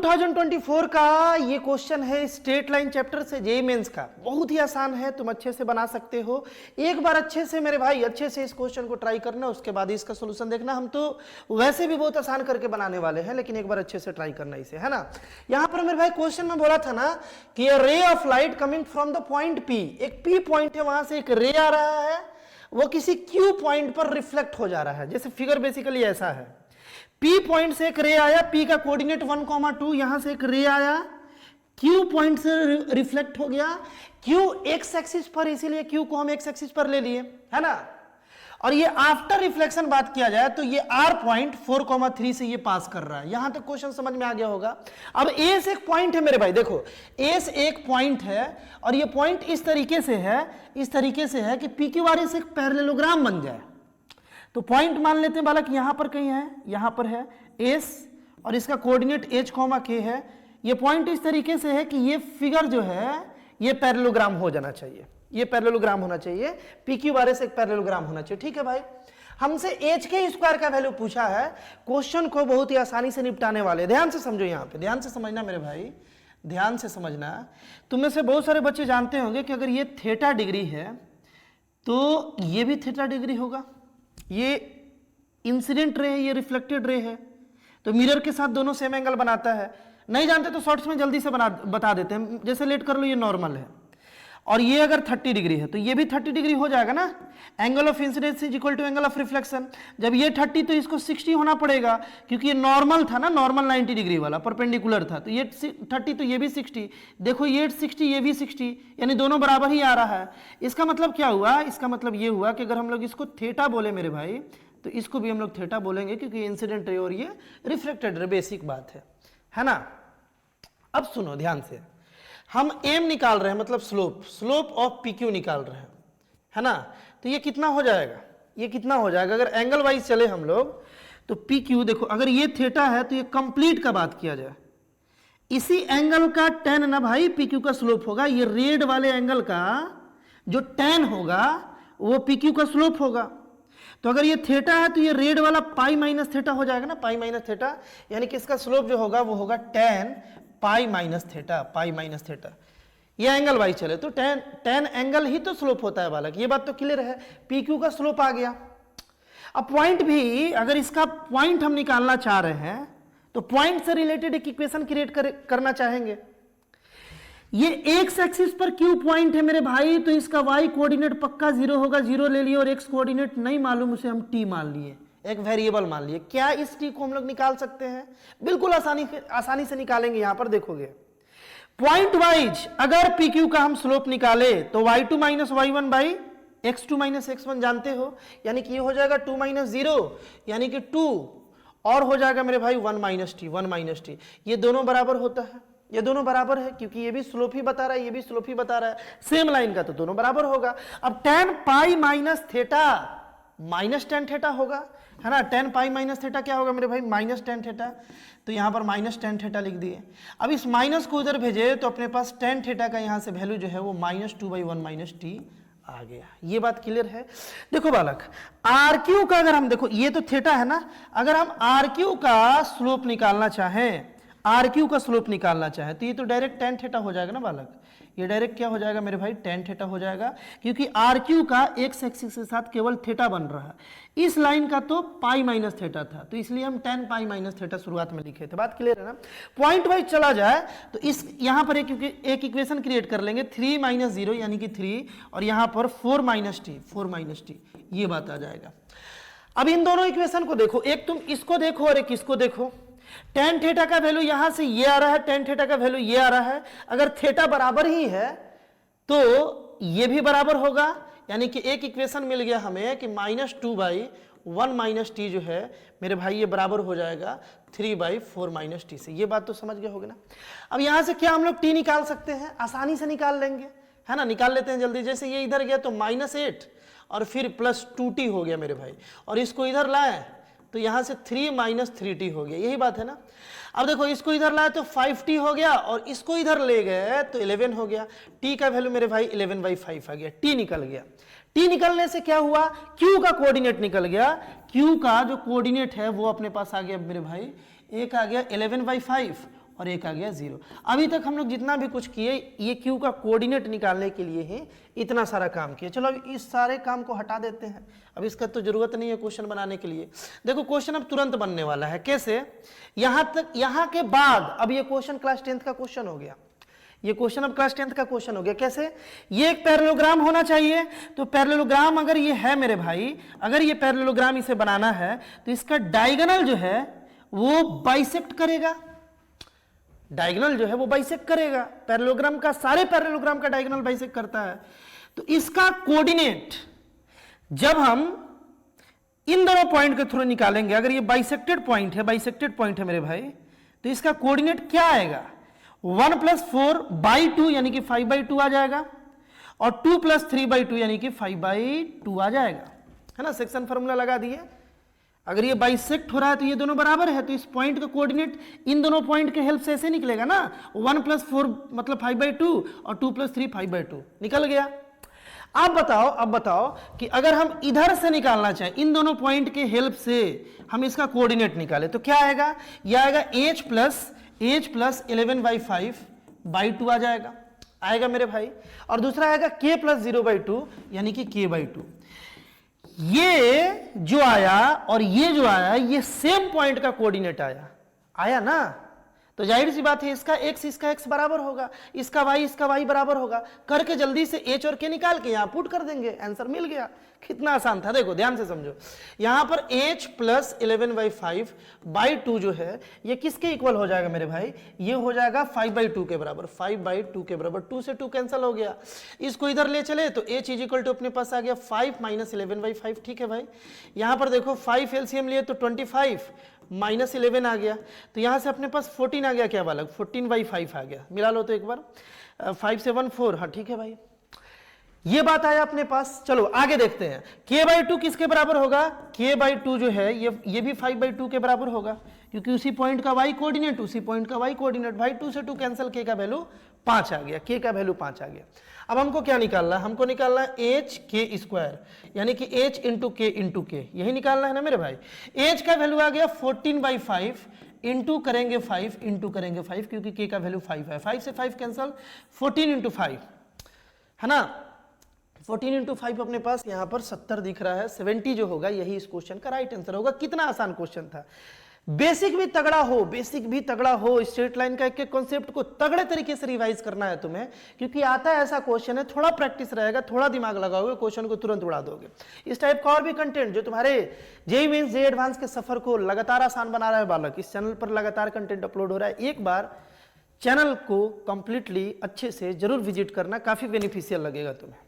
2024 का ये क्वेश्चन है स्ट्रेट लाइन चैप्टर से जेईई मेंस का। बहुत ही आसान है, तुम अच्छे से बना सकते हो। एक बार अच्छे से मेरे भाई अच्छे से इस क्वेश्चन को ट्राई करना, उसके बाद इसका सॉल्यूशन देखना। हम तो वैसे भी बहुत आसान करके बनाने वाले हैं, लेकिन एक बार अच्छे से ट्राई करना इसे, है ना। यहाँ पर मेरे भाई क्वेश्चन में बोला था ना कि ray of light coming from the point P, एक पी पॉइंट है, वहां से एक रे आ रहा है, वो किसी क्यू पॉइंट पर रिफ्लेक्ट हो जा रहा है। जैसे फिगर बेसिकली ऐसा है, P पॉइंट से एक रे आया, P का कोऑर्डिनेट 1,2, यहां से एक रे आया, Q पॉइंट से रिफ्लेक्ट हो गया, Q एक्स एक्सिस पर, इसीलिए Q को हम एक्स एक्सिस पर ले लिए, है ना। और ये आफ्टर रिफ्लेक्शन बात किया जाए तो ये R पॉइंट 4,3 से ये पास कर रहा है। यहां तक क्वेश्चन समझ में आ गया होगा। अब A से एक पॉइंट है मेरे भाई, देखो A से एक पॉइंट है और ये पॉइंट इस तरीके से है कि PQR से एक पैरेललोग्राम बन जाए। तो पॉइंट मान लेते हैं बालक, यहां पर कहीं है, यहां पर है एस और इसका कोऑर्डिनेट h, k है। ये पॉइंट इस तरीके से है कि ये फिगर जो है ये पैरेललोग्राम हो जाना चाहिए, ये पैरेललोग्राम होना चाहिए, PQR से एक पैरेललोग्राम होना चाहिए। ठीक है भाई, हमसे एच के स्क्वायर का वैल्यू पूछा है। क्वेश्चन को बहुत ही आसानी से निपटाने वाले, ध्यान से समझो, यहाँ पे ध्यान से समझना मेरे भाई, ध्यान से समझना। तुम में से बहुत सारे बच्चे जानते होंगे कि अगर ये थीटा डिग्री है तो ये भी थीटा डिग्री होगा। ये इंसिडेंट रे है, ये रिफ्लेक्टेड रे है, तो मिरर के साथ दोनों सेम एंगल बनाता है। नहीं जानते तो शॉर्ट्स में जल्दी से बता देते हैं। जैसे लेट कर लो, ये नॉर्मल है और ये अगर 30 डिग्री है तो ये भी 30 डिग्री हो जाएगा ना। Angle of incidence is equal to angle of reflection. जब ये 30 तो इसको 60 होना पड़ेगा, क्योंकि ये नॉर्मल था ना, नॉर्मल 90 डिग्री वाला परपेंडिकुलर था, तो ये 30 तो ये भी 60। देखो ये 60 ये भी 60, यानी दोनों बराबर ही आ रहा है। इसका मतलब क्या हुआ, इसका मतलब ये हुआ कि अगर हम लोग इसको थीटा बोले मेरे भाई, तो इसको भी हम लोग थीटा बोलेंगे, क्योंकि इंसिडेंट रे और ये रिफ्लेक्टेड रे, बेसिक बात है ना। अब सुनो ध्यान से, हम एम निकाल रहे हैं, मतलब स्लोप ऑफ पी क्यू निकाल रहे हैं, है ना। तो ये कितना हो जाएगा, ये कितना हो जाएगा, अगर एंगल वाइज चले हम लोग तो पी क्यू, देखो अगर ये थीटा है तो ये कंप्लीट का बात किया जाए, इसी एंगल का tan ना भाई पी क्यू का स्लोप होगा। ये रेड वाले एंगल का जो tan होगा वो पी क्यू का स्लोप होगा। तो अगर ये थीटा है तो ये रेड वाला पाई माइनस थीटा हो जाएगा ना, पाई माइनस थीटा, यानी कि इसका स्लोप जो होगा वो होगा tan pi minus theta, pi minus theta. ये एंगल वाइज चले तो tan एंगल ही तो स्लोप होता है बालक, ये बात तो क्लियर है। पी क्यू का स्लोप आ गया। अब पॉइंट भी, अगर इसका पॉइंट हम निकालना चाह रहे हैं तो पॉइंट से रिलेटेड एक इक्वेशन क्रिएट करना चाहेंगे। ये एक्स एक्सिस पर क्यू पॉइंट है मेरे भाई, तो इसका वाई कोऑर्डिनेट पक्का 0 होगा, 0 ले लिए, और एक्स कोऑर्डिनेट नहीं मालूम, उसे हम टी मान लिए, एक वेरिएबल मान लिए। क्या इस टी को हम लोग निकाल सकते हैं? बिल्कुल आसानी से निकालेंगे। यहां पर देखोगे पॉइंट वाइज अगर पी क्यू का हम स्लोप निकाले तो y2 minus y1 by x2 minus x1 जानते हो, यानी कि ये हो जाएगा 2 माइनस 0 यानी कि 2, और हो जाएगा मेरे भाई 1 माइनस टी। ये दोनों बराबर होता है, ये दोनों बराबर है, क्योंकि ये भी स्लोप ही बता रहा है, ये भी स्लोप ही बता रहा है, सेम लाइन का, तो दोनों बराबर होगा। अब tan pi minus theta minus tan theta होगा, है ना। tan पाई माइनस थीटा क्या होगा मेरे भाई, माइनस tan थीटा, तो यहाँ पर माइनस tan थीटा लिख दिए। अब इस माइनस को उधर भेजे तो अपने पास tan थीटा का यहाँ से वैल्यू जो है वो -2/1 माइनस टी आ गया। ये बात क्लियर है। देखो बालक, आर क्यू का अगर हम, देखो ये तो थीटा है ना, अगर हम आर क्यू का स्लोप निकालना चाहें, आर क्यू का स्लोप निकालना चाहे तो ये तो डायरेक्ट tan थीटा हो जाएगा ना बालक, ये डायरेक्ट क्या हो जाएगा मेरे भाई, tan थीटा हो जाएगा, क्योंकि आर क्यू का एक्स एक्सिस के साथ केवल थीटा बन रहा है। इस लाइन का तो पाई माइनस थीटा था, तो इसलिए हम tan पाई माइनस थीटा शुरुआत में लिखे थे। बात क्लियर है ना। पॉइंट वाइज चला जाए तो इस यहाँ पर एक इक्वेशन क्रिएट कर लेंगे, 3 माइनस 0 यानी कि 3, और यहाँ पर 4 माइनस टी, ये बात आ जाएगा। अब इन दोनों इक्वेशन को देखो, एक तुम इसको देखो और एक इसको देखो। tan थीटा का वैल्यू यहां से ये आ रहा है, tan थीटा का वैल्यू ये आ रहा है। अगर थीटा बराबर ही है तो ये भी बराबर होगा, यानी कि एक इक्वेशन मिल गया हमें कि -2/1 माइनस टी जो है मेरे भाई ये बराबर हो जाएगा 3/4 माइनस टी से। ये बात तो समझ गए होगे ना। अब यहां से क्या हम लोग टी निकाल सकते हैं, आसानी से निकाल लेंगे, है ना। निकाल लेते हैं जल्दी। जैसे ये इधर गया तो -8 और फिर +2t हो गया मेरे भाई, और इसको इधर लाए तो यहां से 3 माइनस 3t हो गया, यही बात है ना। अब देखो इसको इधर लाए तो 5t हो गया, और इसको इधर ले गए तो 11 हो गया। t का वैल्यू मेरे भाई 11/5 आ गया, t निकल गया। t निकलने से क्या हुआ, q का कोऑर्डिनेट निकल गया। q का जो कोऑर्डिनेट है वो अपने पास आ गया मेरे भाई, एक आ गया 11/5 और एक आ गया 0। अभी तक हम लोग जितना भी कुछ किए ये q का कोऑर्डिनेट निकालने के लिए ही इतना सारा काम किया। चलो अब इस सारे काम को हटा देते हैं, अब इसका तो जरूरत नहीं है क्वेश्चन बनाने के लिए। देखो क्वेश्चन अब तुरंत बनने वाला है। कैसे? यहाँ के बाद अब ये क्वेश्चन क्लास 10th का क्वेश्चन हो गया, ये क्वेश्चन अब क्लास 10th का क्वेश्चन हो गया। कैसे? ये एक पैरेललोग्राम होना चाहिए, तो पैरेललोग्राम अगर ये है मेरे भाई, अगर ये पैरेललोग्राम इसे बनाना है तो इसका डायगोनल जो है वो बाइसेक्ट करेगा, डायगोनल जो है वो बाइसेक्ट करेगा। पैरेललोग्राम का, सारे पैरेललोग्राम का डायगोनल बाइसेक्ट करता है। तो इसका कोऑर्डिनेट जब हम इन दोनों पॉइंट के थ्रू निकालेंगे, अगर ये बाइसेक्टेड पॉइंट है मेरे भाई, तो इसका कोऑर्डिनेट क्या आएगा? 1 + 4/2 यानी कि 5/2 आ जाएगा, और 2 + 3/2 यानी कि 5/2 आ जाएगा, है ना। सेक्शन फार्मूला लगा दिए। अगर ये बाइसेक्ट हो रहा है तो ये दोनों बराबर है, तो इस पॉइंट का कोऑर्डिनेट इन दोनों पॉइंट के हेल्प से ऐसे निकलेगा ना, 1 + 4 मतलब 5/2 और 2 + 3 5/2 निकल गया। अब बताओ कि अगर हम इधर से निकालना चाहें, इन दोनों पॉइंट के हेल्प से हम इसका कोऑर्डिनेट निकालें, तो क्या आएगा? यह आएगा h + 11/5/2 आ जाएगा, आएगा मेरे भाई। और दूसरा आएगा k + 0/2 यानी कि k/2। ये जो आया और ये जो आया, ये सेम पॉइंट का कोऑर्डिनेट आया ना। तो जाहिर सी बात है इसका x बराबर होगा, इसका y बराबर होगा। करके जल्दी से h और k निकाल के यहां पुट कर देंगे, आंसर मिल गया। कितना आसान था, देखो ध्यान से समझो। यहां पर h + 11/5/2 जो है ये किसके इक्वल हो जाएगा मेरे भाई? ये हो जाएगा 5/2 के बराबर, 5/2 के बराबर। 2 से 2 कैंसिल हो गया, इसको इधर ले चले तो h = अपने पास आ गया 5 - 11/5। ठीक है भाई, यहां पर देखो 5 एलसीएम लिए तो 25 - 11 आ गया, तो यहां से अपने पास 14 आ गया। क्या बालक? 14/5 आ गया। मिला लो तो एक बार, 5 × 7 4। हाँ ठीक है भाई, ये बात आया अपने पास। चलो आगे देखते हैं, k/2 किसके बराबर होगा? k/2 जो है ये भी 5/2 के बराबर होगा, क्योंकि उसी पॉइंट का y कोऑर्डिनेट, उसी पॉइंट का y कोऑर्डिनेट। भाई 2 से 2 कैंसिल, k का वैल्यू 5 आ गया, k का वैल्यू 5 आ गया। अब हमको क्या निकालना है? हमको निकालना है hk², यानी कि h × k, यही निकालना है ना मेरे भाई। h का वैल्यू आ गया 14/5, इंटू करेंगे 5, इंटू करेंगे 5, क्योंकि k का वैल्यू 5 है। 5 से 5 कैंसिल, 14 × 5 है ना। 14 × 5 अपने पास यहाँ पर 70 दिख रहा है। 70 जो होगा यही इस क्वेश्चन का राइट आंसर होगा। कितना आसान क्वेश्चन था। बेसिक भी तगड़ा हो, स्ट्रेट लाइन का एक कॉन्सेप्ट को तगड़े तरीके से रिवाइज करना है तुम्हें, क्योंकि आता है ऐसा क्वेश्चन है, थोड़ा प्रैक्टिस रहेगा, थोड़ा दिमाग लगाओगे, क्वेश्चन को तुरंत उड़ा दोगे। इस टाइप का और भी कंटेंट जो तुम्हारे जेईई मेंस जेईई एडवांस के सफर को लगातार आसान बना रहा है बालक, इस चैनल पर लगातार कंटेंट अपलोड हो रहा है। एक बार चैनल को कंप्लीटली अच्छे से जरूर विजिट करना, काफी बेनिफिशियल लगेगा तुम्हें।